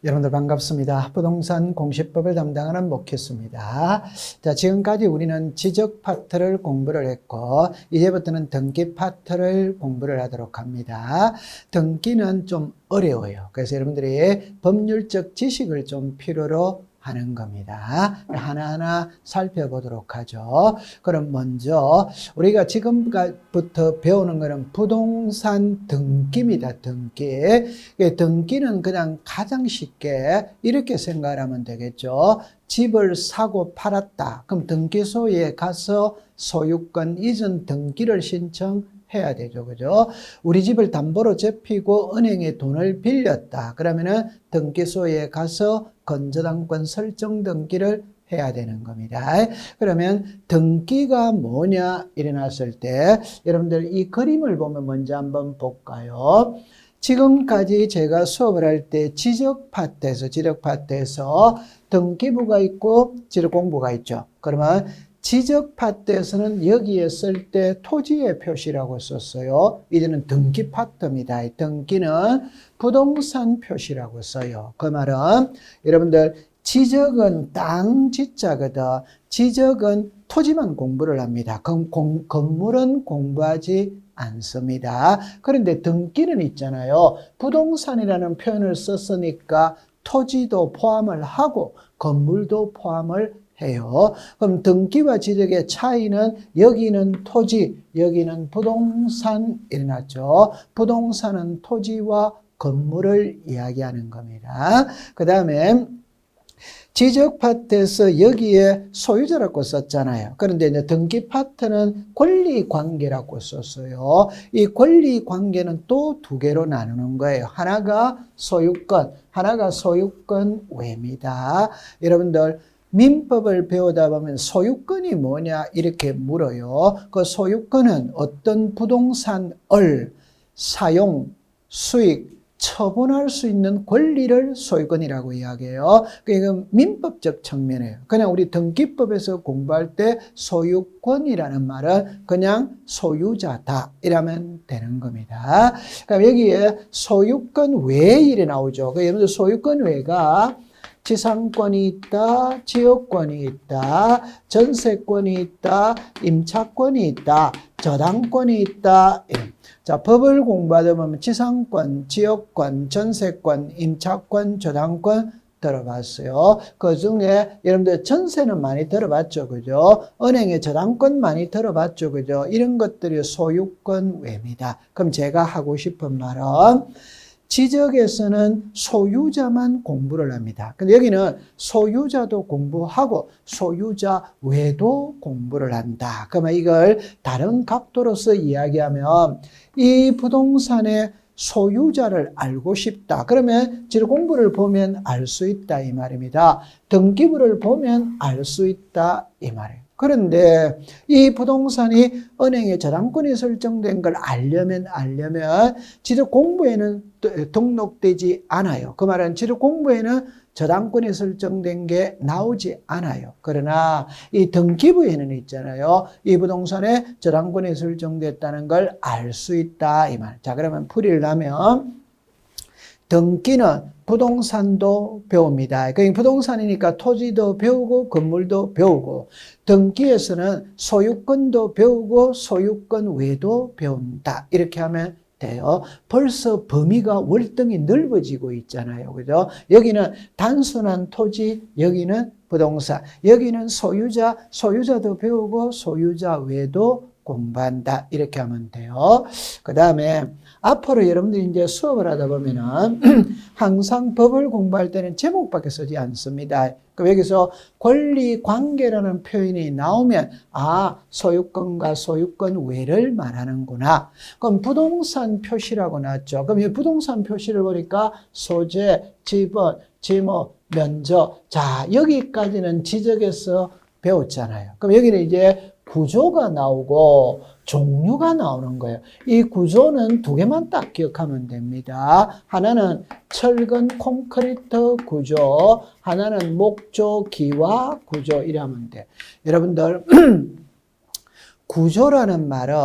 여러분들 반갑습니다. 부동산 공시법을 담당하는 목회수입니다. 자, 지금까지 우리는 지적 파트를 공부를 했고 이제부터는 등기 파트를 공부를 하도록 합니다. 등기는 좀 어려워요. 그래서 여러분들이 법률적 지식을 좀 필요로 하는 겁니다. 하나하나 살펴보도록 하죠. 그럼 먼저 우리가 지금부터 배우는 것은 부동산 등기입니다. 등기. 등기는 그냥 가장 쉽게 이렇게 생각하면 되겠죠. 집을 사고 팔았다. 그럼 등기소에 가서 소유권 이전 등기를 신청해야 되죠. 그죠? 우리 집을 담보로 잡히고 은행에 돈을 빌렸다. 그러면은 등기소에 가서 건저당권 설정 등기를 해야 되는 겁니다. 그러면 등기가 뭐냐 일어났을 때 여러분들 이 그림을 보면 먼저 한번 볼까요? 지금까지 제가 수업을 할 때 지적 파트에서 등기부가 있고 지적공부가 있죠. 그러면 지적 파트에서는 여기에 쓸 때 토지의 표시라고 썼어요. 이제는 등기 파트입니다. 등기는 부동산 표시라고 써요. 그 말은 여러분들 지적은 땅 지자거든. 지적은 토지만 공부를 합니다. 건물은 공부하지 않습니다. 그런데 등기는 있잖아요. 부동산이라는 표현을 썼으니까 토지도 포함을 하고 건물도 포함을 해요. 그럼 등기와 지적의 차이는 여기는 토지, 여기는 부동산 일어났죠. 부동산은 토지와 건물을 이야기하는 겁니다. 그 다음에 지적 파트에서 여기에 소유자라고 썼잖아요. 그런데 이제 등기 파트는 권리 관계라고 썼어요. 이 권리 관계는 또 두 개로 나누는 거예요. 하나가 소유권, 하나가 소유권 외입니다. 여러분들 민법을 배우다 보면 소유권이 뭐냐 이렇게 물어요. 그 소유권은 어떤 부동산을 사용, 수익, 처분할 수 있는 권리를 소유권이라고 이야기해요. 그러니까 민법적 측면이에요. 그냥 우리 등기법에서 공부할 때 소유권이라는 말은 그냥 소유자다 이라면 되는 겁니다. 그럼 여기에 소유권 외에 일이 나오죠. 그러면 소유권 외가 지상권이 있다, 지역권이 있다, 전세권이 있다, 임차권이 있다, 저당권이 있다. 자, 법을 공부하다 보면 지상권, 지역권, 전세권, 임차권, 저당권 들어봤어요. 그 중에 여러분들 전세는 많이 들어봤죠. 그죠? 은행의 저당권 많이 들어봤죠. 그죠? 이런 것들이 소유권 외입니다. 그럼 제가 하고 싶은 말은 지적에서는 소유자만 공부를 합니다. 근데 여기는 소유자도 공부하고 소유자 외도 공부를 한다. 그러면 이걸 다른 각도로서 이야기하면 이 부동산의 소유자를 알고 싶다. 그러면 지적 공부를 보면 알 수 있다 이 말입니다. 등기부를 보면 알 수 있다 이 말이에요. 그런데 이 부동산이 은행에 저당권이 설정된 걸 알려면 지적 공부에는 등록되지 않아요. 그 말은 지적 공부에는 저당권이 설정된 게 나오지 않아요. 그러나 이 등기부에는 있잖아요. 이 부동산에 저당권이 설정됐다는 걸 알 수 있다 이 말. 자, 그러면 풀이를 하면 등기는 부동산도 배웁니다. 그러니까 부동산이니까 토지도 배우고 건물도 배우고 등기에서는 소유권도 배우고 소유권 외도 배운다. 이렇게 하면 돼요. 벌써 범위가 월등히 넓어지고 있잖아요. 그죠? 여기는 단순한 토지, 여기는 부동산, 여기는 소유자도 배우고 소유자 외도 공부한다. 이렇게 하면 돼요. 그 다음에 앞으로 여러분들이 이제 수업을 하다 보면은 항상 법을 공부할 때는 제목밖에 쓰지 않습니다. 그럼 여기서 권리 관계라는 표현이 나오면 소유권과 소유권 외를 말하는구나. 그럼 부동산 표시라고 나왔죠. 그럼 이 부동산 표시를 보니까 소재, 지분, 지목, 면적. 자, 여기까지는 지적에서 배웠잖아요. 그럼 여기는 이제 구조가 나오고 종류가 나오는 거예요. 이 구조는 두 개만 딱 기억하면 됩니다. 하나는 철근 콘크리트 구조, 하나는 목조 기와 구조 이러면 돼. 여러분들 구조라는 말은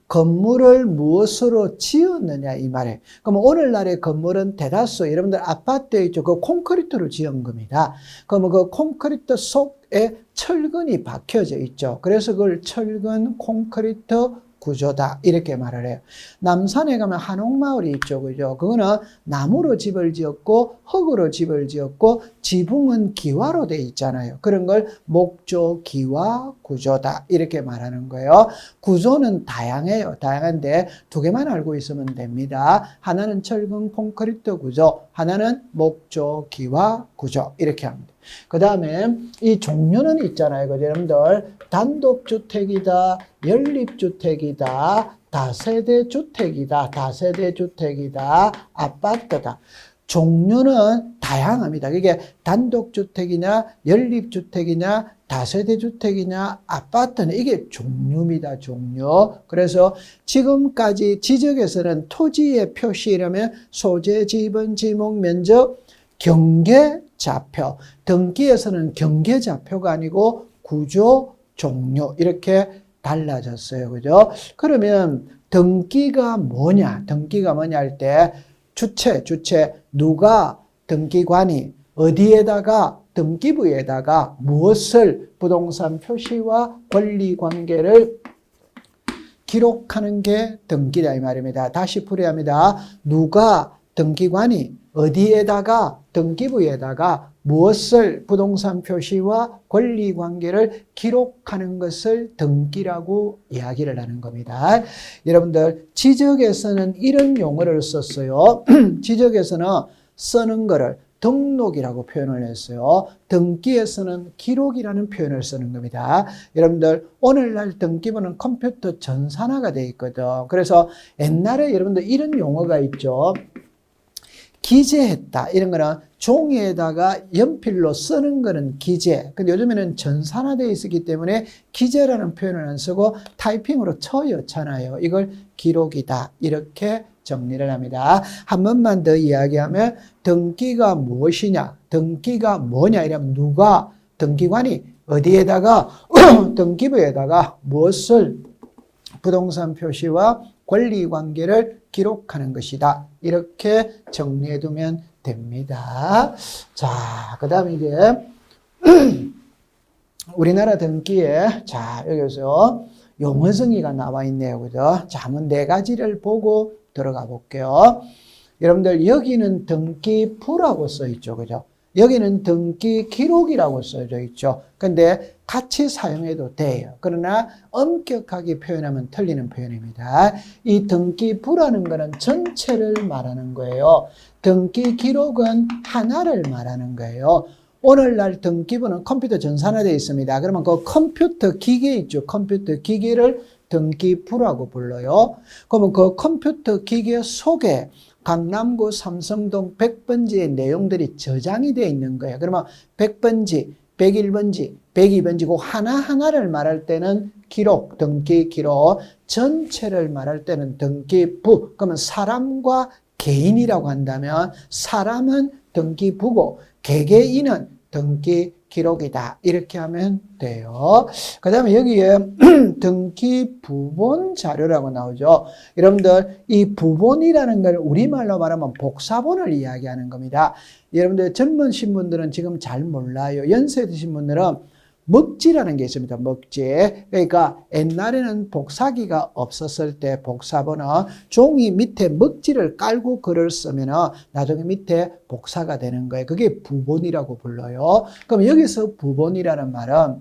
건물을 무엇으로 지었느냐 이 말이에요. 그럼 오늘날의 건물은 대다수 여러분들 아파트에 있죠. 그 콘크리트로 지은 겁니다. 그러면 그 콘크리트 속에 철근이 박혀져 있죠. 그래서 그걸 철근 콘크리트 구조다 이렇게 말을 해요. 남산에 가면 한옥마을이 있죠. 그죠? 그거는 나무로 집을 지었고 흙으로 집을 지었고 지붕은 기와로 돼 있잖아요. 그런 걸 목조 기와 구조다 이렇게 말하는 거예요. 구조는 다양해요. 다양한데 두 개만 알고 있으면 됩니다. 하나는 철근 콘크리트 구조, 하나는 목조 기와 구조 이렇게 합니다. 그 다음에 이 종류는 있잖아요. 그죠? 여러분들 단독주택이다, 연립주택이다, 다세대주택이다, 다세대주택이다, 아파트다. 종류는 다양합니다. 이게 단독주택이냐, 연립주택이냐, 다세대주택이냐, 아파트는 이게 종류입니다. 종류. 그래서 지금까지 지적에서는 토지의 표시라면 소재, 지분, 지목, 면적, 경계좌표, 등기에서는 경계좌표가 아니고 구조, 종류 이렇게 달라졌어요. 그죠? 그러면 등기가 뭐냐? 등기가 뭐냐 할 때 주체, 누가 등기관이 어디에다가 등기부에다가 무엇을 부동산 표시와 권리관계를 기록하는 게 등기다 이 말입니다. 다시 풀이합니다. 누가 등기관이 어디에다가 등기부에다가 무엇을 부동산 표시와 권리관계를 기록하는 것을 등기라고 이야기를 하는 겁니다. 여러분들 지적에서는 이런 용어를 썼어요. 지적에서는 쓰는 거를 등록이라고 표현을 했어요. 등기에서는 기록이라는 표현을 쓰는 겁니다. 여러분들 오늘날 등기부는 컴퓨터 전산화가 되어 있거든. 그래서 옛날에 여러분들 이런 용어가 있죠. 기재했다. 이런 거는 종이에다가 연필로 쓰는 거는 기재. 근데 요즘에는 전산화되어 있기 때문에 기재라는 표현을 안 쓰고 타이핑으로 쳐였잖아요. 이걸 기록이다. 이렇게 정리를 합니다. 한 번만 더 이야기하면 등기가 무엇이냐? 등기가 뭐냐? 이러면 누가 등기관이 어디에다가 등기부에다가 무엇을 부동산 표시와 권리관계를 기록하는 것이다. 이렇게 정리해 두면 됩니다. 자, 그 다음에 이제 우리나라 등기에 자 여기서 용어정의가 나와 있네요. 그죠? 자, 한번 네 가지를 보고 들어가 볼게요. 여러분들 여기는 등기부라고 써 있죠. 그죠? 여기는 등기 기록이라고 써져 있죠. 근데 같이 사용해도 돼요. 그러나 엄격하게 표현하면 틀리는 표현입니다. 이 등기부라는 것은 전체를 말하는 거예요. 등기 기록은 하나를 말하는 거예요. 오늘날 등기부는 컴퓨터 전산화되어 있습니다. 그러면 그 컴퓨터 기계 있죠. 컴퓨터 기계를 등기부라고 불러요. 그러면 그 컴퓨터 기계 속에 강남구 삼성동 100번지의 내용들이 저장이 되어 있는 거예요. 그러면 100번지, 101번지, 102번지 그 하나하나를 말할 때는 기록, 등기 기록, 전체를 말할 때는 등기부. 그러면 사람과 개인이라고 한다면 사람은 등기부고 개개인은 등기 기록이다. 이렇게 하면 돼요. 그 다음에 여기에 등기 부본 자료라고 나오죠. 여러분들 이 부본이라는 걸 우리말로 말하면 복사본을 이야기하는 겁니다. 여러분들 젊으신 분들은 지금 잘 몰라요. 연세 드신 분들은 먹지라는 게 있습니다. 먹지. 그러니까 옛날에는 복사기가 없었을 때 복사본은 종이 밑에 먹지를 깔고 글을 쓰면 나중에 밑에 복사가 되는 거예요. 그게 부본이라고 불러요. 그럼 여기서 부본이라는 말은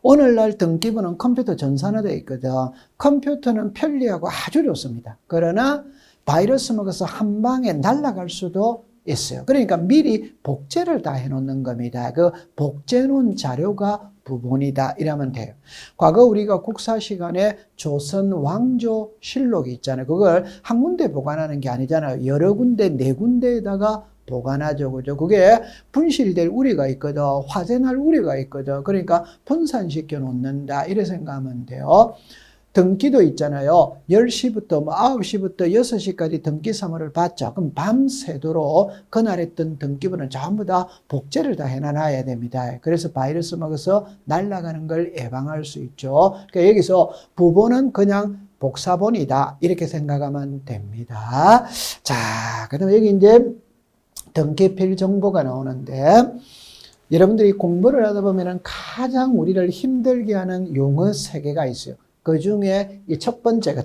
오늘날 등기부는 컴퓨터 전산화되어 있거든. 컴퓨터는 편리하고 아주 좋습니다. 그러나 바이러스 먹어서 한 방에 날아갈 수도 있어요. 그러니까 미리 복제를 다 해놓는 겁니다. 그 복제놓은 자료가 부본이다 이러면 돼요. 과거 우리가 국사 시간에 조선 왕조실록이 있잖아요. 그걸 한 군데 보관하는 게 아니잖아요. 여러 군데, 네 군데에다가 보관하죠. 그죠? 그게 분실될 우려가 있거든. 화재날 우려가 있거든. 그러니까 분산시켜 놓는다. 이래 생각하면 돼요. 등기도 있잖아요. 10시부터 9시부터 6시까지 등기 사무를 받죠. 그럼 밤새도록 그날 했던 등기부는 전부 다 복제를 다 해놔야 됩니다. 그래서 바이러스 먹어서 날아가는 걸 예방할 수 있죠. 그러니까 여기서 부본은 그냥 복사본이다 이렇게 생각하면 됩니다. 자, 그다음에 여기 이제 등기필 정보가 나오는데 여러분들이 공부를 하다 보면 가장 우리를 힘들게 하는 용어 3개가 있어요. 그 중에 이 첫 번째가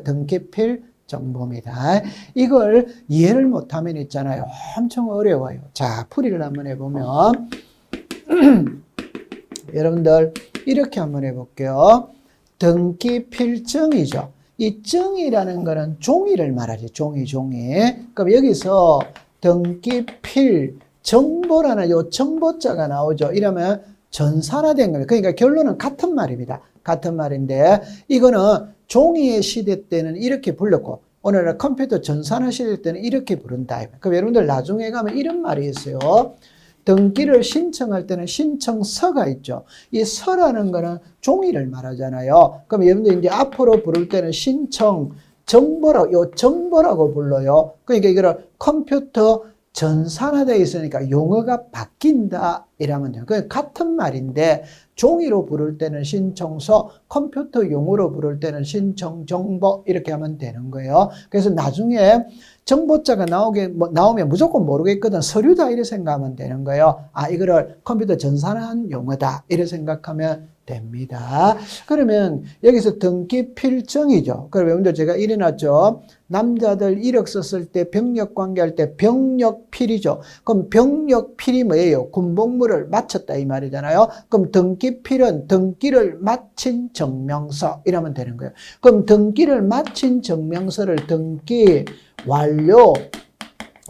등기필 정보입니다. 이걸 이해를 못하면 있잖아요. 엄청 어려워요. 자, 풀이를 한번 해보면 여러분들 이렇게 한번 해볼게요. 등기필증이죠. 이 증이라는 거는 종이를 말하지. 종이. 그럼 여기서 등기필 정보라는 요 정보자가 나오죠. 이러면 전산화된 거예요. 그러니까 결론은 같은 말입니다. 같은 말인데 이거는 종이의 시대 때는 이렇게 불렀고 오늘날 컴퓨터 전산화 시대 때는 이렇게 부른다. 그럼 여러분들 나중에 가면 이런 말이 있어요. 등기를 신청할 때는 신청서가 있죠. 이 서라는 거는 종이를 말하잖아요. 그럼 여러분들 이제 앞으로 부를 때는 신청 정보라고 불러요. 그러니까 이거를 컴퓨터 전산화되어 있으니까 용어가 바뀐다 이러면 돼요. 그 같은 말인데 종이로 부를 때는 신청서, 컴퓨터 용어로 부를 때는 신청정보 이렇게 하면 되는 거예요. 그래서 나중에 정보자가 나오면 무조건 모르겠거든. 서류다 이렇게 생각하면 되는 거예요. 아, 이거를 컴퓨터 전산한 용어다 이렇게 생각하면 됩니다. 그러면 여기서 등기필증이죠. 그럼 여러분들 제가 이래놨죠. 남자들 이력 썼을 때 병력 관계할 때 병력필이죠. 그럼 병력필이 뭐예요? 군복무를 마쳤다 이 말이잖아요. 그럼 등기필은 등기를 마친 증명서 이러면 되는 거예요. 그럼 등기를 마친 증명서를 등기 완료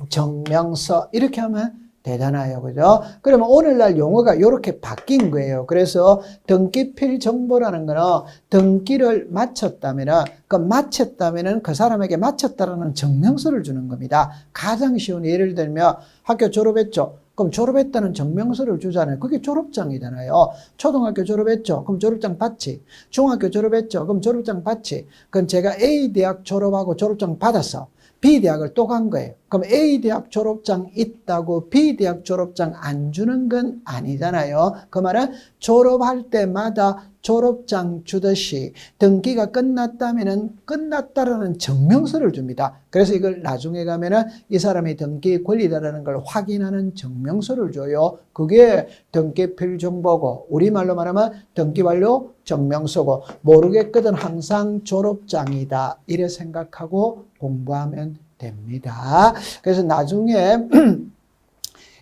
증명서 이렇게 하면 되잖아요. 그죠? 그러면 오늘날 용어가 이렇게 바뀐 거예요. 그래서 등기필 정보라는 거는 등기를 마쳤다면은, 마쳤다면은 그 사람에게 마쳤다라는 증명서를 주는 겁니다. 가장 쉬운 예를 들면 학교 졸업했죠. 그럼 졸업했다는 증명서를 주잖아요. 그게 졸업장이잖아요. 초등학교 졸업했죠. 그럼 졸업장 받지. 중학교 졸업했죠. 그럼 졸업장 받지. 그럼 제가 A 대학 졸업하고 졸업장 받았어. B 대학을 또 간 거예요. 그럼 A 대학 졸업장 있다고 B 대학 졸업장 안 주는 건 아니잖아요. 그 말은 졸업할 때마다 졸업장 주듯이 등기가 끝났다면은 끝났다라는 증명서를 줍니다. 그래서 이걸 나중에 가면은 이 사람이 등기 권리다라는 걸 확인하는 증명서를 줘요. 그게 등기필 정보고 우리말로 말하면 등기 완료 증명서고 모르겠거든 항상 졸업장이다. 이래 생각하고 공부하면 됩니다. 그래서 나중에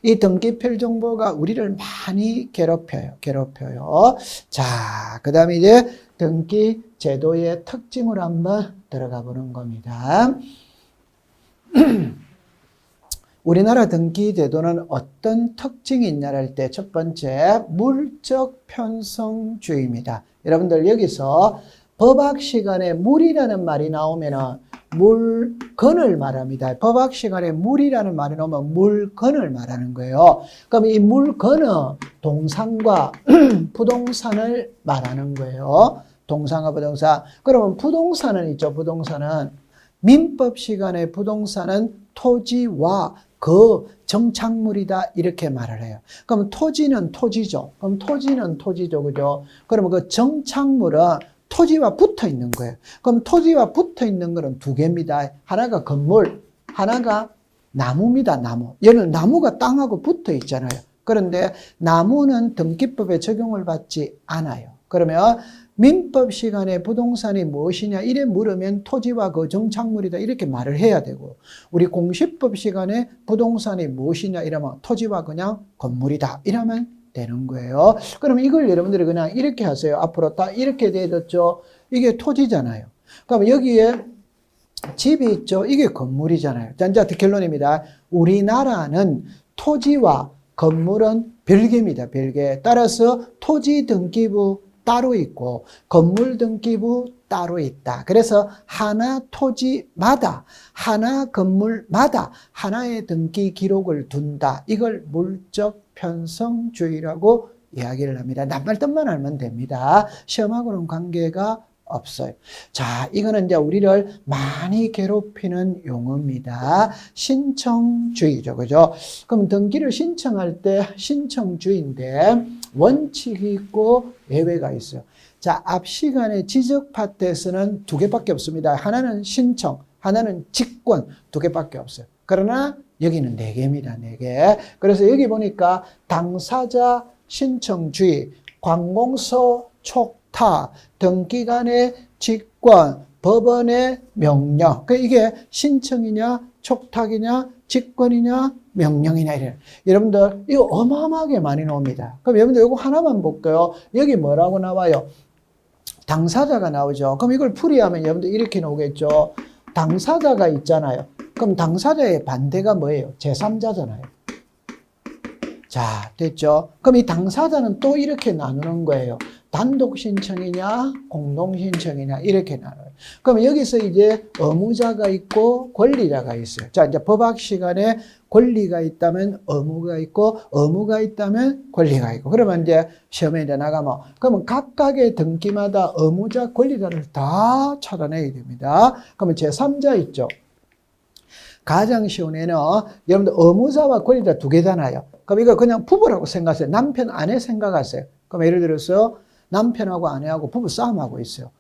이 등기필 정보가 우리를 많이 괴롭혀요. 자, 그 다음에 이제 등기 제도의 특징으로 한번 들어가 보는 겁니다. 우리나라 등기 제도는 어떤 특징이 있냐를 할 때 첫 번째 물적 편성주의입니다. 여러분들 여기서 법학 시간에 물이라는 말이 나오면은 물건을 말합니다. 법학 시간에 물이라는 말이 나오면 물건을 말하는 거예요. 그럼 이 물건은 동산과 부동산을 말하는 거예요. 동산과 부동산. 그러면 부동산은 있죠. 부동산은 민법 시간에 부동산은 토지와 그 정착물이다 이렇게 말을 해요. 그럼 토지는 토지죠. 그럼 토지는 토지죠. 그죠? 그러면 그 정착물은 토지와 붙어 있는 거예요. 그럼 토지와 붙어 있는 거는 두 개입니다. 하나가 건물, 하나가 나무입니다. 나무. 얘는 나무가 땅하고 붙어 있잖아요. 그런데 나무는 등기법에 적용을 받지 않아요. 그러면 민법 시간에 부동산이 무엇이냐 이래 물으면 토지와 그 정착물이다 이렇게 말을 해야 되고 우리 공시법 시간에 부동산이 무엇이냐 이러면 토지와 그냥 건물이다 이러면 되는 거예요. 그러면 이걸 여러분들이 그냥 이렇게 하세요. 앞으로 딱 이렇게 되어졌죠. 이게 토지잖아요. 그럼 여기에 집이 있죠. 이게 건물이잖아요. 자, 이제 결론입니다. 우리나라는 토지와 건물은 별개입니다. 별개. 따라서 토지 등기부 따로 있고 건물 등기부 따로 있다. 그래서 하나 토지마다 하나 건물마다 하나의 등기 기록을 둔다. 이걸 물적 편성주의라고 이야기를 합니다. 낱말뜻만 알면 됩니다. 시험하고는 관계가 없어요. 자, 이거는 이제 우리를 많이 괴롭히는 용어입니다. 신청주의죠. 그죠? 그럼 등기를 신청할 때 신청주의인데 원칙이 있고 예외가 있어요. 자, 앞 시간에 지적 파트에서는 두 개밖에 없습니다. 하나는 신청, 하나는 직권, 두 개밖에 없어요. 그러나 여기는 네 개입니다. 네 개. 그래서 여기 보니까 당사자 신청주의, 관공서 촉탁, 등기관의 직권, 법원의 명령. 그러니까 이게 신청이냐, 촉탁이냐, 직권이냐, 명령이냐 이래. 여러분들 이거 어마어마하게 많이 나옵니다. 그럼 여러분들 이거 하나만 볼게요. 여기 뭐라고 나와요? 당사자가 나오죠. 그럼 이걸 풀이하면 여러분들 이렇게 나오겠죠. 당사자가 있잖아요. 그럼 당사자의 반대가 뭐예요? 제3자잖아요. 자, 됐죠? 그럼 이 당사자는 또 이렇게 나누는 거예요. 단독 신청이냐, 공동 신청이냐, 이렇게 나눠요. 그럼 여기서 이제 의무자가 있고 권리자가 있어요. 자, 이제 법학 시간에 권리가 있다면 의무가 있고, 의무가 있다면 권리가 있고. 그러면 이제 시험에 이제 나가면, 그러면 각각의 등기마다 의무자, 권리자를 다 찾아내야 됩니다. 그러면 제3자 있죠. 가장 쉬운 애는 여러분들 의무자와 권리자 두 개잖아요. 그럼 이거 그냥 부부라고 생각하세요. 남편, 아내 생각하세요. 그럼 예를 들어서 남편하고 아내하고 부부 싸움하고 있어요.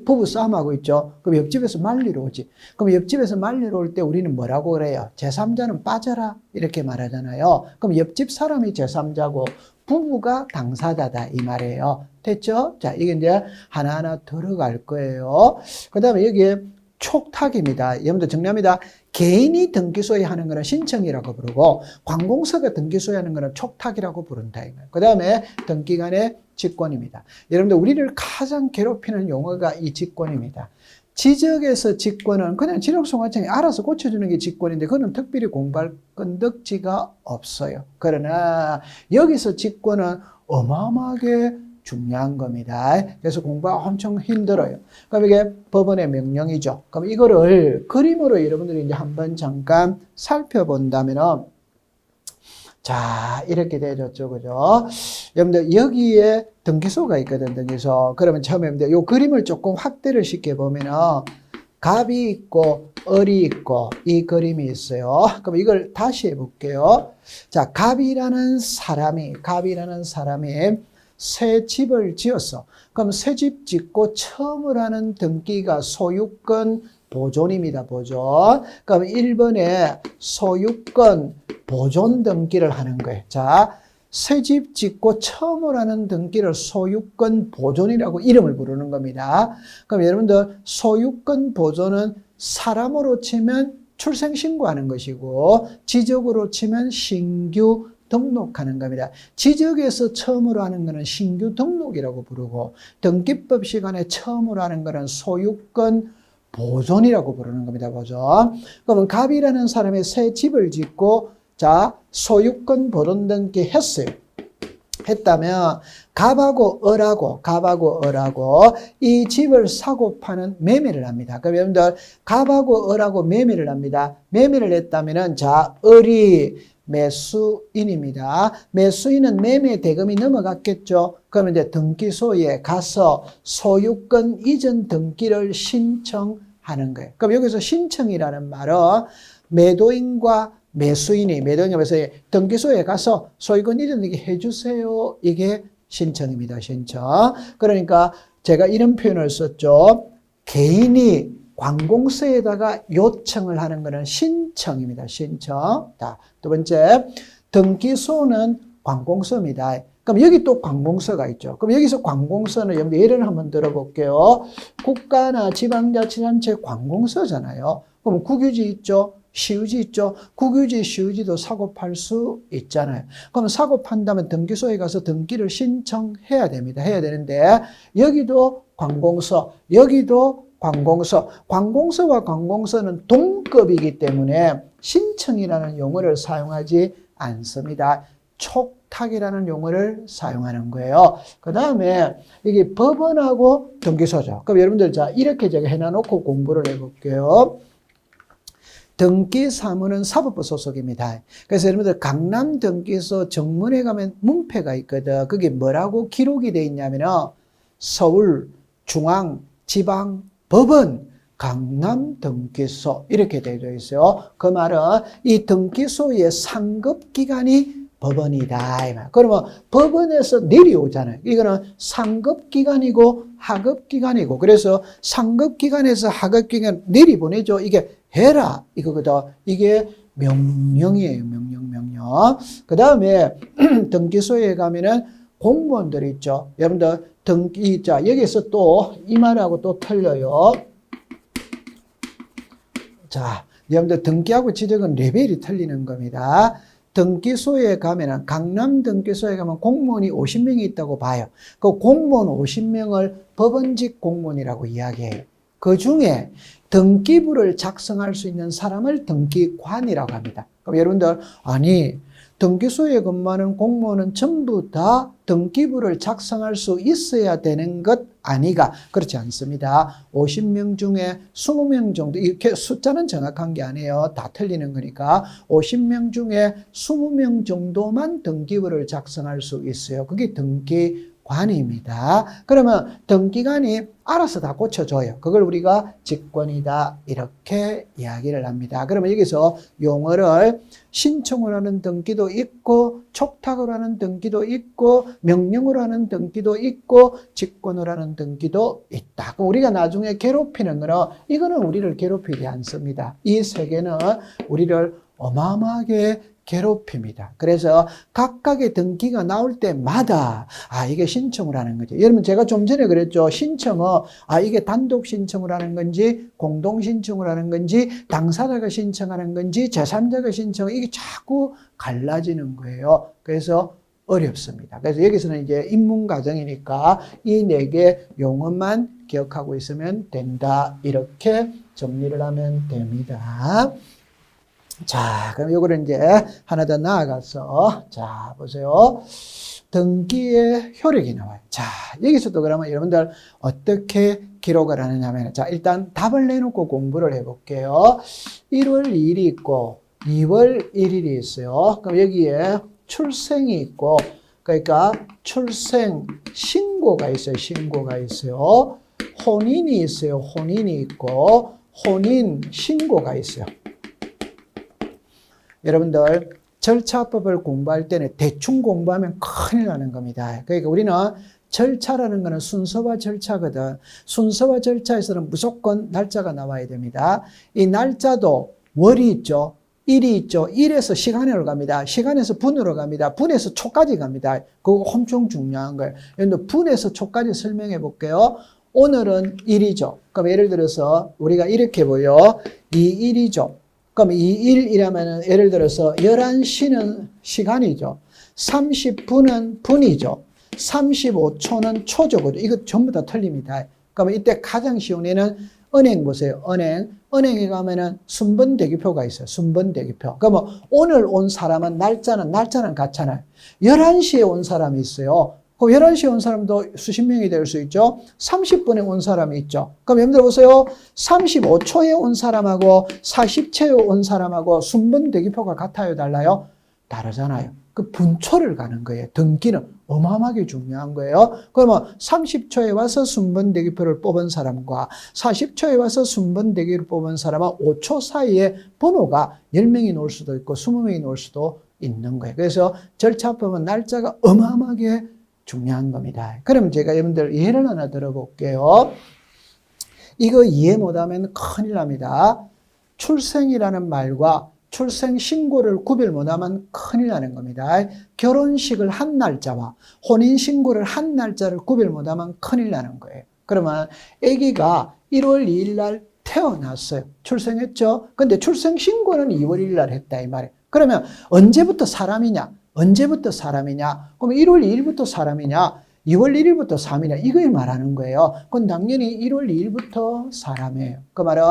부부 싸움하고 있죠. 그럼 옆집에서 말리러 오지. 그럼 옆집에서 말리러 올 때 우리는 뭐라고 그래요? 제3자는 빠져라 이렇게 말하잖아요. 그럼 옆집 사람이 제3자고 부부가 당사자다 이 말이에요. 됐죠? 자, 이게 이제 하나하나 들어갈 거예요. 그 다음에 여기에 촉탁입니다. 여러분들 정리합니다. 개인이 등기 소유하는 것은 신청이라고 부르고 관공서가 등기 소유하는 것은 촉탁이라고 부른다. 그 다음에 등기관의 직권입니다. 여러분들 우리를 가장 괴롭히는 용어가 이 직권입니다. 지적에서 직권은 그냥 지력소관청이 알아서 고쳐주는 게 직권인데 그거는 특별히 공부할 건덕지가 없어요. 그러나 여기서 직권은 어마어마하게 중요한 겁니다. 그래서 공부가 엄청 힘들어요. 그럼 이게 법원의 명령이죠. 그럼 이거를 그림으로 여러분들이 이제 한번 잠깐 살펴본다면은 자, 이렇게 되어졌죠. 그죠? 여러분들, 여기에 등기소가 있거든, 등기소. 그러면 처음에 여러분들, 요 그림을 조금 확대를 시켜보면은, 갑이 있고, 을이 있고, 이 그림이 있어요. 그럼 이걸 다시 해볼게요. 자, 갑이라는 사람이 새 집을 지었어. 그럼 새 집 짓고 처음으로 하는 등기가 소유권 보존입니다. 보존. 그럼 1번에 소유권 보존 등기를 하는 거예요. 자, 새 집 짓고 처음으로 하는 등기를 소유권 보존이라고 이름을 부르는 겁니다. 그럼 여러분들 소유권 보존은 사람으로 치면 출생신고하는 것이고 지적으로 치면 신규 등록하는 겁니다. 지적에서 처음으로 하는 것은 신규 등록이라고 부르고 등기법 시간에 처음으로 하는 것은 소유권 보존이라고 부르는 겁니다. 보존. 그러면 갑이라는 사람이 새 집을 짓고 자 소유권 보존 등기 했어요. 했다면 갑하고 을하고 이 집을 사고 파는 매매를 합니다. 그럼 여러분들 갑하고 을하고 매매를 합니다. 매매를 했다면은 자 을이 매수인입니다. 매수인은 매매 대금이 넘어갔겠죠. 그러면 이제 등기소에 가서 소유권 이전 등기를 신청하는 거예요. 그럼 여기서 신청이라는 말은 매도인과 매도인이 등기소에 가서 소유권 이전 등기 해주세요. 이게 신청입니다. 신청. 그러니까 제가 이런 표현을 썼죠. 개인이 관공서에다가 요청을 하는 것은 신청입니다. 신청. 자, 두 번째, 등기소는 관공서입니다. 그럼 여기 또 관공서가 있죠. 그럼 여기서 관공서는 여러분들 예를 한번 들어볼게요. 국가나 지방자치단체 관공서잖아요. 그럼 국유지 있죠. 시유지 있죠. 국유지, 시유지도 사고 팔 수 있잖아요. 그럼 사고 판다면 등기소에 가서 등기를 신청해야 됩니다. 해야 되는데 여기도 관공서, 여기도 관공서. 관공서와 관공서는 동급이기 때문에 신청이라는 용어를 사용하지 않습니다. 촉탁이라는 용어를 사용하는 거예요. 그 다음에 이게 법원하고 등기소죠. 그럼 여러분들 자 이렇게 제가 해놔놓고 공부를 해볼게요. 등기사무는 사법부 소속입니다. 그래서 여러분들 강남 등기소 정문에 가면 문패가 있거든. 그게 뭐라고 기록이 되어 있냐면은 서울, 중앙, 지방 법원 강남 등기소 이렇게 되어 있어요. 그 말은 이 등기소의 상급 기관이 법원이다. 그러면 법원에서 내려오잖아요. 이거는 상급 기관이고 하급 기관이고, 그래서 상급 기관에서 하급 기관 내리보내죠. 이게 해라 이거거든. 이게 명령이에요. 명령. 그 다음에 등기소에 가면은 공무원들이 있죠. 여러분들 자, 여기서 또 이 말하고 또 틀려요. 자, 여러분들 등기하고 지적은 레벨이 틀리는 겁니다. 등기소에 가면은, 강남 등기소에 가면 공무원이 50명이 있다고 봐요. 그 공무원 50명을 법원직 공무원이라고 이야기해요. 그 중에 등기부를 작성할 수 있는 사람을 등기관이라고 합니다. 그럼 여러분들, 아니, 등기소에 근무하는 공무원은 전부 다 등기부를 작성할 수 있어야 되는 것 아니가? 그렇지 않습니다. 50명 중에 20명 정도, 이렇게 숫자는 정확한 게 아니에요. 다 틀리는 거니까. 50명 중에 20명 정도만 등기부를 작성할 수 있어요. 그게 등기관입니다. 그러면 등기관이 알아서 다 고쳐줘요. 그걸 우리가 직권이다 이렇게 이야기를 합니다. 그러면 여기서 용어를 신청을 하는 등기도 있고, 촉탁을 하는 등기도 있고, 명령을 하는 등기도 있고, 직권을 하는 등기도 있다. 그럼 우리가 나중에 괴롭히는 거는, 이거는 우리를 괴롭히지 않습니다. 이 세 개는 우리를 어마어마하게 괴롭힙니다. 그래서 각각의 등기가 나올 때마다 이게 신청을 하는 거죠. 여러분, 제가 좀 전에 그랬죠. 신청은 이게 단독 신청을 하는 건지 공동 신청을 하는 건지 당사자가 신청하는 건지 제3자가 신청, 이게 자꾸 갈라지는 거예요. 그래서 어렵습니다. 그래서 여기서는 이제 입문 과정이니까 이 4개 용어만 기억하고 있으면 된다. 이렇게 정리를 하면 됩니다. 자, 그럼 요거를 이제 하나 더 나아가서, 자, 보세요. 등기의 효력이 나와요. 자, 여기서도 그러면 여러분들 어떻게 기록을 하느냐면, 자, 일단 답을 내놓고 공부를 해볼게요. 1월 2일이 있고, 2월 1일이 있어요. 그럼 여기에 출생이 있고, 그러니까 출생 신고가 있어요. 신고가 있어요. 혼인이 있어요. 혼인이 있고, 혼인 신고가 있어요. 여러분들 절차법을 공부할 때는 대충 공부하면 큰일 나는 겁니다. 그러니까 우리는 절차라는 것은 순서와 절차거든. 순서와 절차에서는 무조건 날짜가 나와야 됩니다. 이 날짜도 월이 있죠. 일이 있죠. 일에서 시간으로 갑니다. 시간에서 분으로 갑니다. 분에서 초까지 갑니다. 그거 엄청 중요한 거예요. 여러분들 분에서 초까지 설명해 볼게요. 오늘은 일이죠. 그럼 예를 들어서 우리가 이렇게 보여. 이 일이죠. 그럼 이 1이라면 예를 들어서 11시는 시간이죠. 30분은 분이죠. 35초는 초죠. 이거 전부 다 틀립니다. 그러면 이때 가장 쉬운 예는 은행 보세요. 은행에 가면은 순번 대기표가 있어요. 순번 대기표. 그러면 오늘 온 사람은 날짜는 같잖아요. 11시에 온 사람이 있어요. 그럼 11시에 온 사람도 수십 명이 될 수 있죠. 30분에 온 사람이 있죠. 그럼 여러분들 보세요. 35초에 온 사람하고 40초에 온 사람하고 순번 대기표가 같아요? 달라요? 다르잖아요. 그 분초를 가는 거예요. 등기는 어마어마하게 중요한 거예요. 그러면 30초에 와서 순번 대기표를 뽑은 사람과 40초에 와서 순번 대기를 뽑은 사람은 5초 사이에 번호가 10명이 나올 수도 있고 20명이 나올 수도 있는 거예요. 그래서 절차법은 날짜가 어마어마하게 중요한 겁니다. 그럼 제가 여러분들 예를 하나 들어볼게요. 이거 이해 못하면 큰일 납니다. 출생이라는 말과 출생 신고를 구별 못하면 큰일 나는 겁니다. 결혼식을 한 날짜와 혼인 신고를 한 날짜를 구별 못하면 큰일 나는 거예요. 그러면 아기가 1월 2일 날 태어났어요. 출생했죠. 근데 출생 신고는 2월 1일 날 했다 이 말이에요. 그러면 언제부터 사람이냐? 언제부터 사람이냐? 그럼 1월 2일부터 사람이냐? 2월 1일부터 3일이냐? 이걸 말하는 거예요. 그건 당연히 1월 2일부터 사람이에요. 그 말은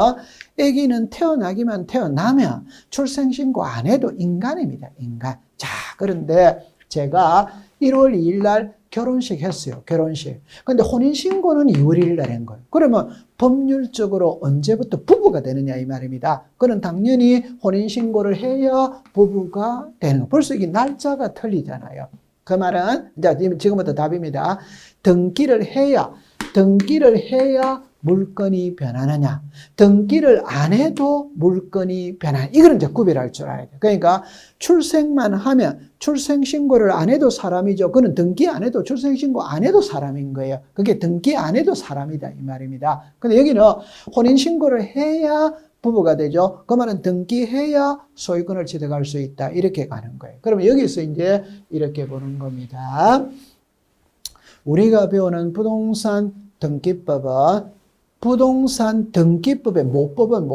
아기는 태어나기만 태어나면 출생신고 안 해도 인간입니다. 인간. 자, 그런데 제가 1월 2일 날 결혼식 했어요. 결혼식. 근데 혼인신고는 2월 1일 날 한 거예요. 그러면 법률적으로 언제부터 부부가 되느냐 이 말입니다. 그건 당연히 혼인신고를 해야 부부가 되는 거예요. 벌써 이게 날짜가 틀리잖아요. 그 말은 이제 지금부터 답입니다. 등기를 해야 물건이 변하느냐, 등기를 안 해도 물건이 변하느냐, 이거는 이제 구별할 줄 알아야 돼요. 그러니까 출생만 하면 출생신고를 안 해도 사람이죠. 그는 등기 안 해도 출생신고 안 해도 사람인 거예요. 그게 등기 안 해도 사람이다 이 말입니다. 근데 여기는 혼인신고를 해야 부부가 되죠. 그 말은 등기해야 소유권을 취득할 수 있다. 이렇게 가는 거예요. 그러면 여기서 이제 이렇게 보는 겁니다. 우리가 배우는 부동산 등기법은 부동산 등기법의 모법은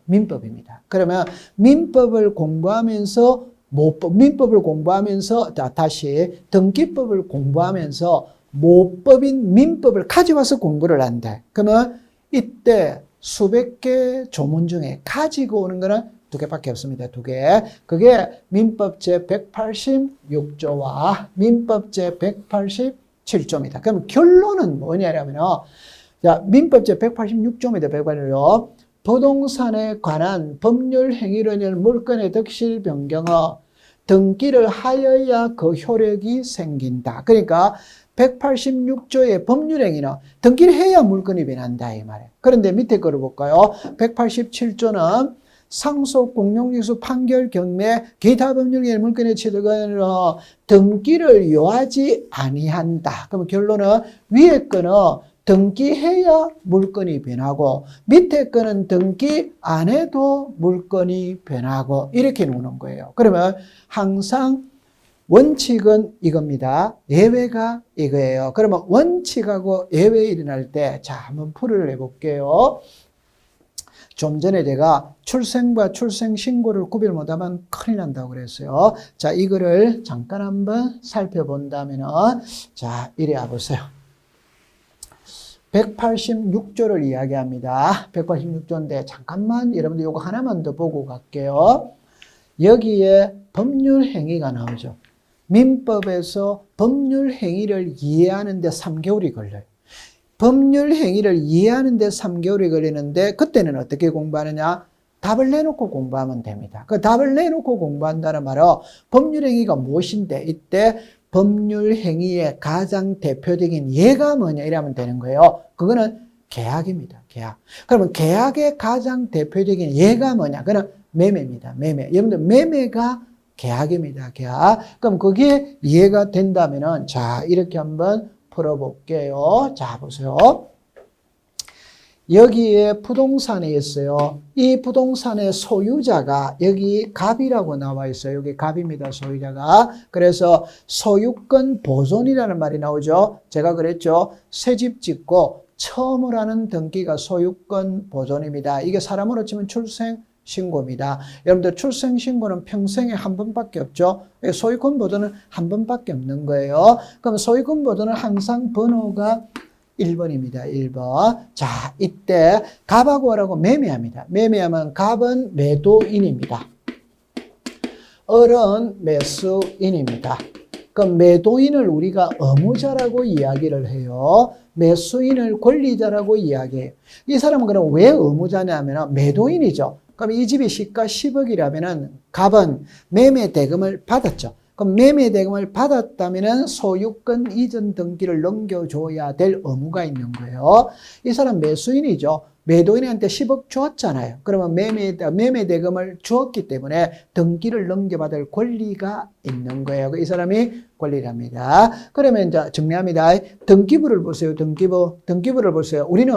민법입니다. 그러면 민법을 공부하면서 민법을 공부하면서 다시 등기법을 공부하면서 모법인 민법을 가져와서 공부를 한다. 그러면 이때 수백 개 조문 중에 가지고 오는 거는 두 개밖에 없습니다. 두 개. 그게 민법 제186조와 민법 제187조입니다. 그럼 결론은 뭐냐면 자, 민법 제186조입니다. 186조. 부동산에 관한 법률 행위로 인한 물건의 득실 변경은 등기를 하여야 그 효력이 생긴다. 그러니까 186조의 법률행위는 등기를 해야 물건이 변한다 이 말이에요. 그런데 밑에 거를 볼까요? 187조는 상속 공용징수 판결 경매 기타 법률행위 물건의 취득은 등기를 요하지 아니한다. 그럼 결론은 위에 거는 등기해야 물건이 변하고 밑에 거는 등기 안 해도 물건이 변하고 이렇게 놓는 거예요. 그러면 항상 원칙은 이겁니다. 예외가 이거예요. 그러면 원칙하고 예외 일어날 때, 자, 한번 풀이를 해볼게요. 좀 전에 제가 출생과 출생신고를 구별 못하면 큰일 난다고 그랬어요. 자, 이거를 잠깐 한번 살펴본다면은, 자, 이래 보세요. 186조를 이야기합니다. 186조인데, 잠깐만 여러분들 이거 하나만 더 보고 갈게요. 여기에 법률 행위가 나오죠. 민법에서 법률 행위를 이해하는 데 3개월이 걸려요. 법률 행위를 이해하는 데 3개월이 걸리는데 그때는 어떻게 공부하느냐? 답을 내놓고 공부하면 됩니다. 그 답을 내놓고 공부한다는 말은 법률 행위가 무엇인데 이때 법률 행위의 가장 대표적인 예가 뭐냐 이러면 되는 거예요. 그거는 계약입니다. 계약. 그러면 계약의 가장 대표적인 예가 뭐냐? 그거는 매매입니다. 매매. 여러분들 매매가 계약입니다. 계약. 그럼 그게 이해가 된다면은 자, 이렇게 한번 풀어볼게요. 자, 보세요. 여기에 부동산이 있어요. 이 부동산의 소유자가 여기 갑이라고 나와 있어요. 여기 갑입니다. 소유자가. 그래서 소유권 보존이라는 말이 나오죠. 제가 그랬죠. 새집 짓고 처음으로 하는 등기가 소유권 보존입니다. 이게 사람으로 치면 출생신고입니다. 여러분들 출생신고는 평생에 한 번밖에 없죠. 소유권 보존은 한 번밖에 없는 거예요. 그럼 소유권 보존은 항상 번호가 1번입니다. 1번. 자, 이때 갑하고 어라고 매매합니다. 매매하면 갑은 매도인입니다. 을은 매수인입니다. 그럼 매도인을 우리가 의무자라고 이야기를 해요. 매수인을 권리자라고 이야기해요. 이 사람은 그럼 왜 의무자냐면 매도인이죠. 그럼 이 집이 시가 10억이라면 갑은 매매 대금을 받았죠. 그럼 매매 대금을 받았다면 소유권 이전 등기를 넘겨줘야 될 의무가 있는 거예요. 이 사람 매수인이죠. 매도인한테 10억 주었잖아요. 그러면 매매 대금을 주었기 때문에 등기를 넘겨받을 권리가 있는 거예요. 이 사람이 권리를 합니다. 그러면 이제 정리합니다. 등기부를 보세요. 등기부를 보세요. 우리는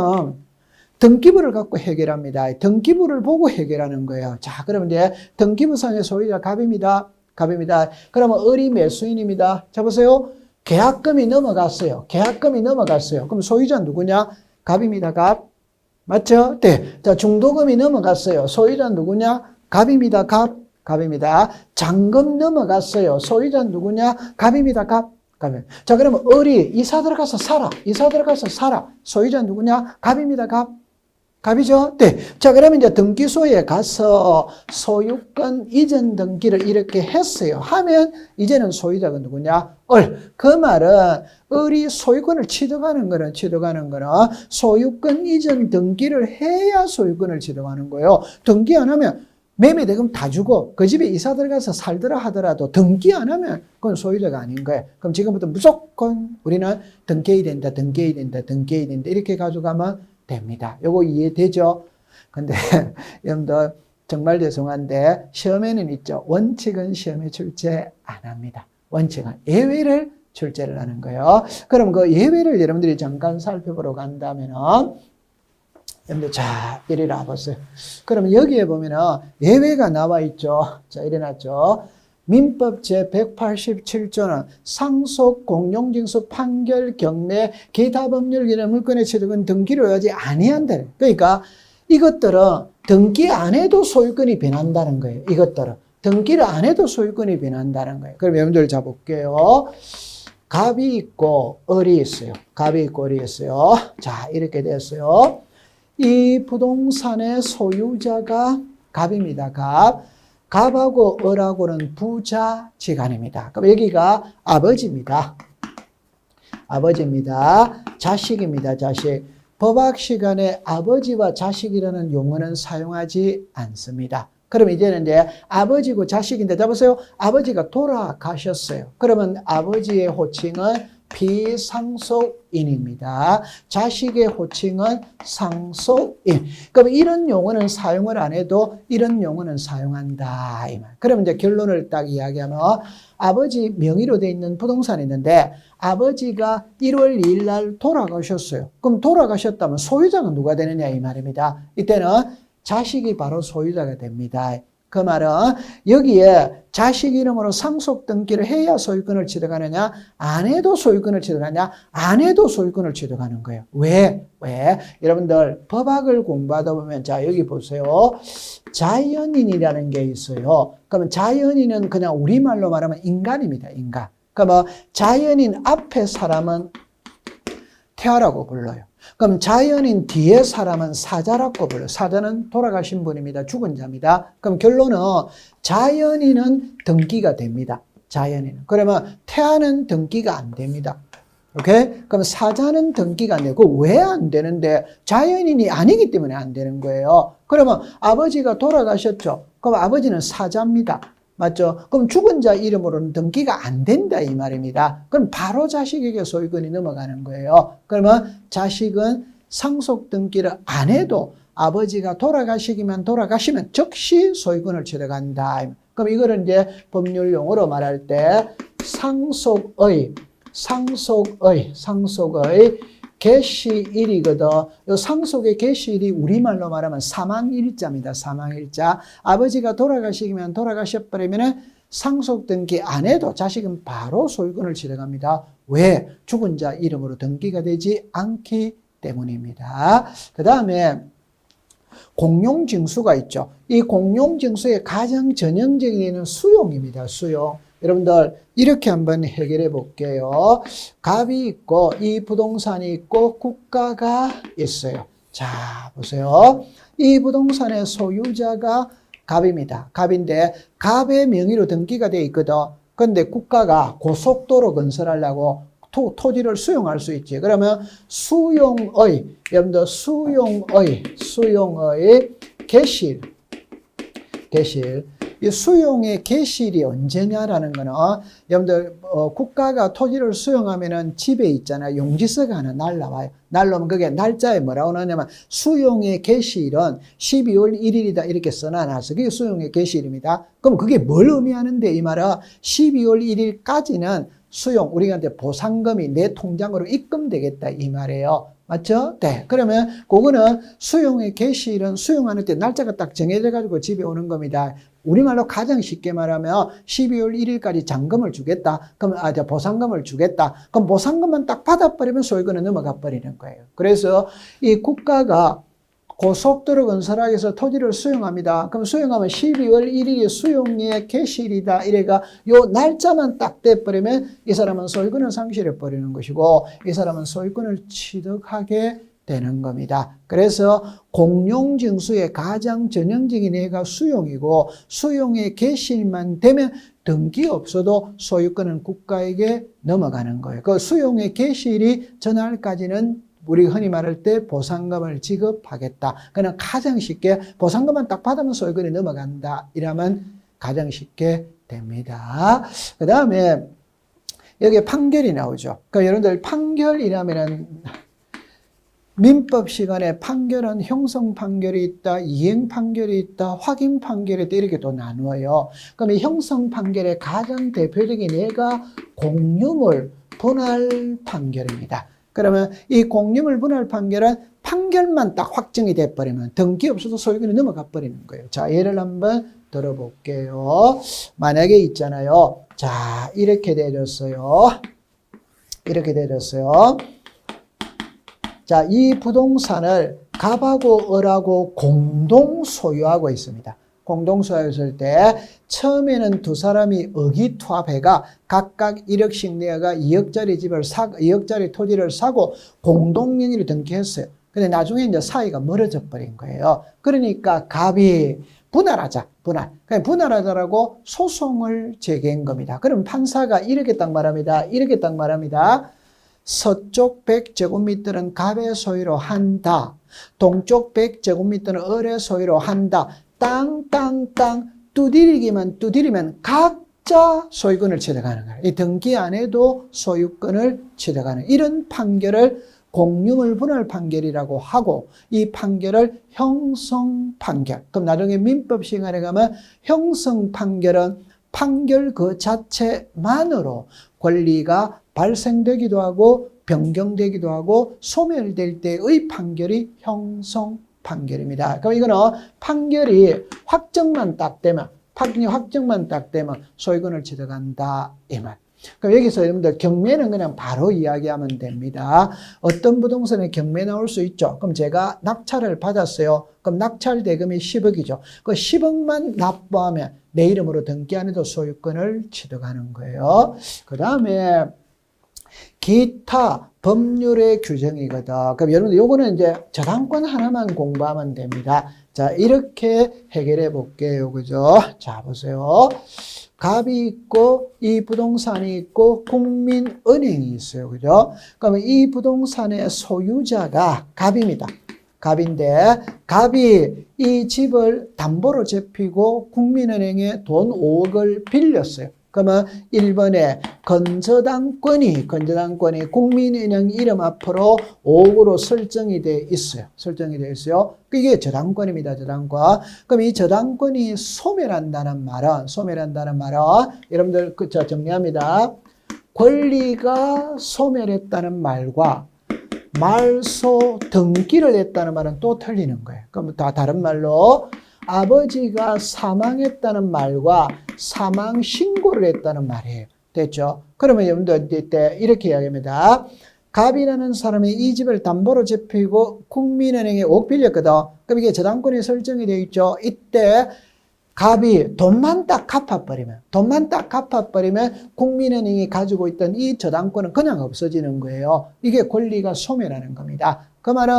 등기부를 갖고 해결합니다. 등기부를 보고 해결하는 거예요. 자, 그러면 이제 등기부상의 소유자 갑입니다. 갑입니다. 그러면 을이 매수인입니다. 자, 보세요. 계약금이 넘어갔어요. 계약금이 넘어갔어요. 그럼 소유자 누구냐? 갑입니다. 갑. 맞죠? 네. 자, 중도금이 넘어갔어요. 소유자 누구냐? 갑입니다. 갑. 갑입니다. 잔금 넘어갔어요. 소유자 누구냐? 갑입니다. 갑. 갑입니다. 자, 그러면 을이 이사 들어가서 살아. 이사 들어가서 살아. 소유자 누구냐? 갑입니다. 갑. 갑이죠? 네. 자, 그러면 이제 등기소에 가서 소유권 이전 등기를 이렇게 했어요. 하면 이제는 소유자가 누구냐? 을. 그 말은 을이 소유권을 취득하는 거는 소유권 이전 등기를 해야 소유권을 취득하는 거예요. 등기 안 하면 매매 대금 다 주고 그 집에 이사 들어가서 살더라 하더라도 등기 안 하면 그건 소유자가 아닌 거예요. 그럼 지금부터 무조건 우리는 등기해야 된다 이렇게 가져가면 됩니다. 요거 이해되죠? 근데 여러분들 정말 죄송한데 시험에는 있죠. 원칙은 시험에 출제 안 합니다. 원칙은 예외를 출제를 하는 거예요. 그럼 그 예외를 여러분들이 잠깐 살펴보러 간다면은 여러분들 자 이리 나와보세요. 그럼 여기에 보면은 예외가 나와 있죠. 자 이래 놨죠. 민법 제187조는 상속, 공용징수, 판결, 경매, 기타 법률 기능 물건의 취득은 등기로 하지 아니한다. 그러니까 이것들은 등기 안 해도 소유권이 변한다는 거예요. 이것들은 등기를 안 해도 소유권이 변한다는 거예요. 그럼 여러분들 자 볼게요. 갑이 있고 을이 있어요. 갑이 있고 을이 있어요. 자 이렇게 됐어요. 이 부동산의 소유자가 갑입니다. 갑하고 을하고는 부자지간입니다. 그럼 여기가 아버지입니다. 아버지입니다. 자식입니다. 자식. 법학 시간에 아버지와 자식이라는 용어는 사용하지 않습니다. 그럼 이제는 이제 아버지고 자식인데 잡으세요. 아버지가 돌아가셨어요. 그러면 아버지의 호칭은 비상속인입니다. 자식의 호칭은 상속인. 그럼 이런 용어는 사용을 안 해도 이런 용어는 사용한다. 이 말. 그럼 이제 결론을 딱 이야기하면 아버지 명의로 돼 있는 부동산이 있는데 아버지가 1월 2일 날 돌아가셨어요. 그럼 돌아가셨다면 소유자가 누가 되느냐 이 말입니다. 이때는 자식이 바로 소유자가 됩니다. 그 말은 여기에 자식 이름으로 상속 등기를 해야 소유권을 취득하느냐 안 해도 소유권을 취득하느냐 안 해도 소유권을 취득하는 거예요. 왜? 여러분들 법학을 공부하다 보면 자 여기 보세요. 자연인이라는 게 있어요. 그러면 자연인은 그냥 우리말로 말하면 인간입니다. 인간. 그러면 자연인 앞에 사람은 태아라고 불러요. 그럼 자연인 뒤에 사람은 사자라고 불러요. 사자는 돌아가신 분입니다. 죽은 자입니다. 그럼 결론은 자연인은 등기가 됩니다. 자연인은. 그러면 태아는 등기가 안 됩니다. 오케이? 그럼 사자는 등기가 안 되고 왜 안 되는데 자연인이 아니기 때문에 안 되는 거예요. 그러면 아버지가 돌아가셨죠. 그럼 아버지는 사자입니다. 맞죠? 그럼 죽은 자 이름으로는 등기가 안 된다 이 말입니다. 그럼 바로 자식에게 소유권이 넘어가는 거예요. 그러면 자식은 상속 등기를 안 해도 아버지가 돌아가시면 즉시 소유권을 취득한다. 그럼 이거를 이제 법률 용어로 말할 때 상속의 개시일이거든. 이 상속의 개시일이 우리말로 말하면 사망일자입니다. 사망일자. 아버지가 돌아가시면 돌아가셔버리면 상속 등기 안 해도 자식은 바로 소유권을 취득합니다. 왜? 죽은 자 이름으로 등기가 되지 않기 때문입니다. 그 다음에 공용징수가 있죠. 이 공용징수의 가장 전형적인 수용입니다. 수용. 여러분들 이렇게 한번 해결해 볼게요. 갑이 있고 이 부동산이 있고 국가가 있어요. 자 보세요. 이 부동산의 소유자가 갑입니다. 갑인데 갑의 명의로 등기가 되어 있거든. 그런데 국가가 고속도로 건설하려고 토지를 수용할 수 있지. 그러면 여러분들 수용의 개실. 이 수용의 개시일이 언제냐라는 거는 여러분들 국가가 토지를 수용하면은 집에 있잖아요. 용지서가 하나 날라와요. 날라오면 그게 날짜에 뭐라고 나오냐면 수용의 개시일은 12월 1일이다 이렇게 써놔서 그게 수용의 개시일입니다. 그럼 그게 뭘 의미하는데 이 말은 12월 1일까지는 수용 우리가 이제 보상금이 내 통장으로 입금되겠다 이 말이에요. 맞죠? 네. 그러면 그거는 수용의 개시일은 수용하는 때 날짜가 딱 정해져 가지고 집에 오는 겁니다. 우리말로 가장 쉽게 말하면 12월 1일까지 잔금을 주겠다. 그럼 보상금을 주겠다. 그럼 보상금만 딱 받아버리면 소유권은 넘어가 버리는 거예요. 그래서 이 국가가 고속도로 건설하기 위해서 토지를 수용합니다. 그럼 수용하면 12월 1일이 수용의 개시일이다. 이래가 요 날짜만 딱 돼버리면 이 사람은 소유권을 상실해 버리는 것이고 이 사람은 소유권을 취득하게 되는 겁니다. 그래서 공용징수의 가장 전형적인 예가 수용이고 수용의 개시일만 되면 등기 없어도 소유권은 국가에게 넘어가는 거예요. 그 수용의 개시일이 전날까지는 우리 흔히 말할 때 보상금을 지급하겠다. 그냥 가장 쉽게 보상금만 딱 받으면 소유권이 넘어간다. 이러면 가장 쉽게 됩니다. 그 다음에 여기에 판결이 나오죠. 그러니까 여러분들 판결이라면은 민법 시간에 판결은 형성 판결이 있다, 이행 판결이 있다, 확인 판결이 있다 이렇게 또 나누어요. 그럼 이 형성 판결의 가장 대표적인 예가 공유물 분할 판결입니다. 그러면 이 공유물 분할 판결은 판결만 딱 확정이 돼버리면 등기 없어도 소유권이 넘어가 버리는 거예요. 자, 예를 한번 들어볼게요. 만약에 있잖아요. 자, 이렇게 되어졌어요. 이렇게 되어졌어요. 자, 이 부동산을 갑하고 을하고 공동 소유하고 있습니다. 공동 소유했을 때 처음에는 두 사람이 의기투합해가 각각 1억씩 내어가 2억짜리 집을 2억짜리 토지를 사고 공동 명의로 등기했어요. 근데 나중에 이제 사이가 멀어져 버린 거예요. 그러니까 갑이 분할하자, 분할. 그냥 분할하자라고 소송을 제기한 겁니다. 그럼 판사가 이렇게 딱 말합니다. 이렇게 딱 말합니다. 서쪽 100제곱미터는 갑의 소유로 한다. 동쪽 100제곱미터는 을의 소유로 한다. 땅 두드리면 각자 소유권을 취득하는 거예요. 이 등기 안에도 소유권을 취득하는 이런 판결을 공유물 분할 판결이라고 하고 이 판결을 형성 판결. 그럼 나중에 민법 시간에 가면 형성 판결은 판결 그 자체만으로 권리가 발생되기도 하고 변경되기도 하고 소멸될 때의 판결이 형성 판결입니다. 그럼 이거는 판결이 확정만 딱 되면 소유권을 취득한다 이 말. 그럼 여기서 여러분들 경매는 그냥 바로 이야기하면 됩니다. 어떤 부동산에 경매 나올 수 있죠. 그럼 제가 낙찰을 받았어요. 그럼 낙찰 대금이 10억이죠. 그 10억만 납부하면 내 이름으로 등기 안 해도 소유권을 취득하는 거예요. 그 다음에 기타 법률의 규정이거든. 그럼 여러분들 요거는 이제 저당권 하나만 공부하면 됩니다. 자, 이렇게 해결해 볼게요. 그죠? 자, 보세요. 갑이 있고 이 부동산이 있고 국민은행이 있어요. 그죠? 그러면 이 부동산의 소유자가 갑입니다. 갑인데 갑이 이 집을 담보로 잡히고 국민은행에 돈 5억을 빌렸어요. 그러면 1번에 건저당권이 국민은행 이름 앞으로 5억으로 설정이 돼 있어요. 이게 저당권입니다. 저당권. 그럼 이 저당권이 소멸한다는 말은 여러분들 정리합니다. 권리가 소멸했다는 말과 말소 등기를 했다는 말은 또 틀리는 거예요. 그럼 다 다른 말로 아버지가 사망했다는 말과 사망 신고를 했다는 말이에요. 됐죠? 그러면 여러분들 이때 이렇게 이야기합니다. 갑이라는 사람이 이 집을 담보로 잡히고 국민은행에 5억 빌렸거든. 그럼 이게 저당권이 설정이 되어 있죠. 이때 갑이 돈만 딱 갚아버리면 국민은행이 가지고 있던 이 저당권은 그냥 없어지는 거예요. 이게 권리가 소멸하는 겁니다. 그 말은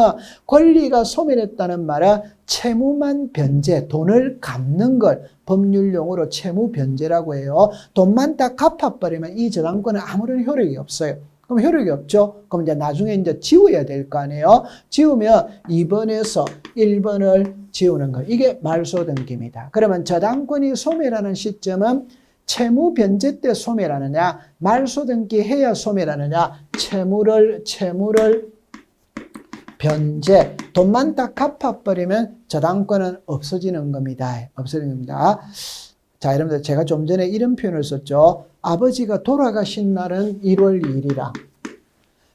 권리가 소멸했다는 말은 채무만 변제, 돈을 갚는 걸 법률용어로 채무 변제라고 해요. 돈만 딱 갚아버리면 이 저당권은 아무런 효력이 없어요. 그럼 효력이 없죠? 그럼 이제 나중에 이제 지워야 될 거 아니에요? 지우면 2번에서 1번을 지우는 거. 이게 말소 등기입니다. 그러면 저당권이 소멸하는 시점은 채무 변제 때 소멸하느냐, 말소 등기 해야 소멸하느냐, 채무를 변제, 돈만 딱 갚아버리면 저당권은 없어지는 겁니다. 자, 여러분들 제가 좀 전에 이런 표현을 썼죠. 아버지가 돌아가신 날은 1월 2일이라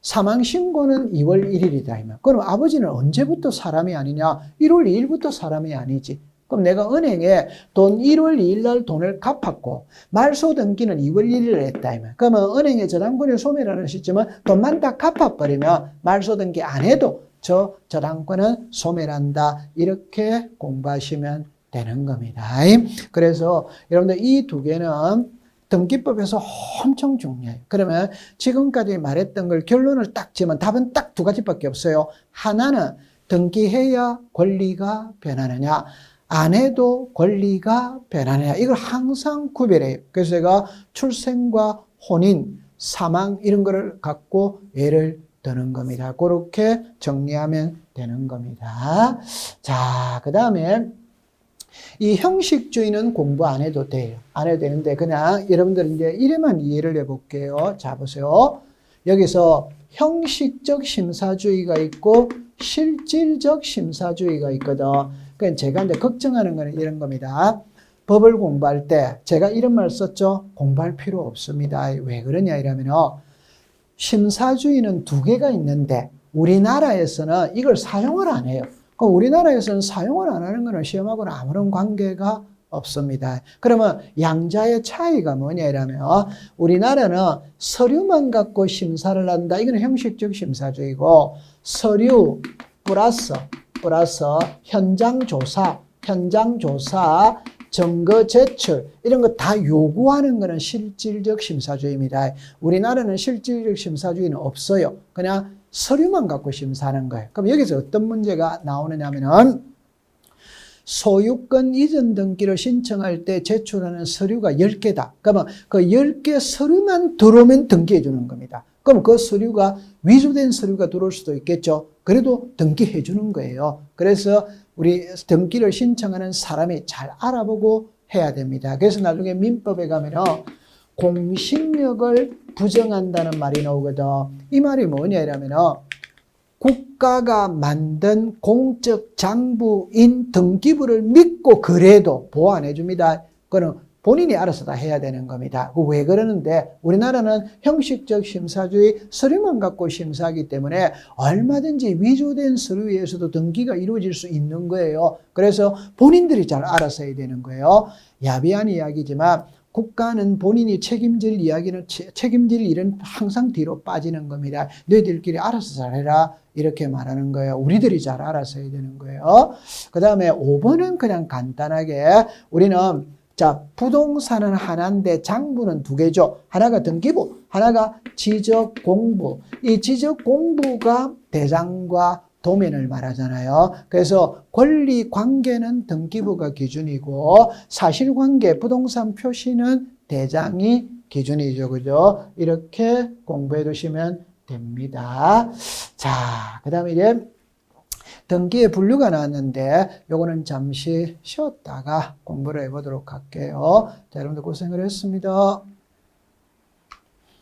사망신고는 2월 1일이다. 그럼 아버지는 언제부터 사람이 아니냐? 1월 2일부터 사람이 아니지. 그럼 내가 은행에 돈 1월 2일 날 돈을 갚았고 말소 등기는 2월 1일에 했다. 그러면 은행의 저당권이 소멸하는 시점은 돈만 딱 갚아버리면 말소 등기 안 해도 저당권은 소멸한다. 이렇게 공부하시면 되는 겁니다. 그래서 여러분들 이 두 개는 등기법에서 엄청 중요해요. 그러면 지금까지 말했던 걸 결론을 딱 지으면 답은 딱 두 가지밖에 없어요. 하나는 등기해야 권리가 변하느냐, 안 해도 권리가 변하느냐. 이걸 항상 구별해요. 그래서 제가 출생과 혼인, 사망 이런 거를 갖고 예를 드는 겁니다. 그렇게 정리하면 되는 겁니다. 자, 그 다음에 이 형식주의는 공부 안 해도 돼요. 안 해도 되는데 그냥 여러분들 이제 이래만 이해를 해볼게요. 자, 보세요. 여기서 형식적 심사주의가 있고 실질적 심사주의가 있거든. 그러니까 제가 이제 걱정하는 거는 이런 겁니다. 법을 공부할 때 제가 이런 말 썼죠. 공부할 필요 없습니다. 왜 그러냐 이러면 심사주의는 두 개가 있는데 우리나라에서는 이걸 사용을 안 해요. 그럼 우리나라에서는 사용을 안 하는 거는 시험하고는 아무런 관계가 없습니다. 그러면 양자의 차이가 뭐냐 이러면 우리나라는 서류만 갖고 심사를 한다. 이건 형식적 심사주의고 서류 플러스 현장 조사, 증거 제출 이런 거 다 요구하는 거는 실질적 심사주의입니다. 우리나라는 실질적 심사주의는 없어요. 그냥 서류만 갖고 심사하는 거예요. 그럼 여기서 어떤 문제가 나오느냐면은 소유권 이전 등기를 신청할 때 제출하는 서류가 10개다. 그러면 그 10개 서류만 들어오면 등기해 주는 겁니다. 그럼 그 서류가 위조된 서류가 들어올 수도 있겠죠. 그래도 등기해 주는 거예요. 그래서 우리 등기를 신청하는 사람이 잘 알아보고 해야 됩니다. 그래서 나중에 민법에 가면은 공신력을 부정한다는 말이 나오거든. 이 말이 뭐냐 이러면은 국가가 만든 공적 장부인 등기부를 믿고 그래도 보호 안 해줍니다. 그거는 본인이 알아서 다 해야 되는 겁니다. 왜 그러는데 우리나라는 형식적 심사주의 서류만 갖고 심사하기 때문에 얼마든지 위조된 서류에서도 등기가 이루어질 수 있는 거예요. 그래서 본인들이 잘 알아서 해야 되는 거예요. 야비한 이야기지만 국가는 본인이 책임질 일은 항상 뒤로 빠지는 겁니다. 너희들끼리 알아서 잘해라 이렇게 말하는 거예요. 우리들이 잘 알아서 해야 되는 거예요. 그 다음에 5번은 그냥 간단하게 우리는 부동산은 하나인데 장부는 두 개죠. 하나가 등기부, 하나가 지적공부. 이 지적공부가 대장과 도면을 말하잖아요. 그래서 권리관계는 등기부가 기준이고 사실관계, 부동산 표시는 대장이 기준이죠. 그죠? 이렇게 공부해 두시면 됩니다. 자, 그 다음에 이제 등기의 분류가 나왔는데 요거는 잠시 쉬었다가 공부를 해보도록 할게요. 자, 여러분들 고생을 했습니다.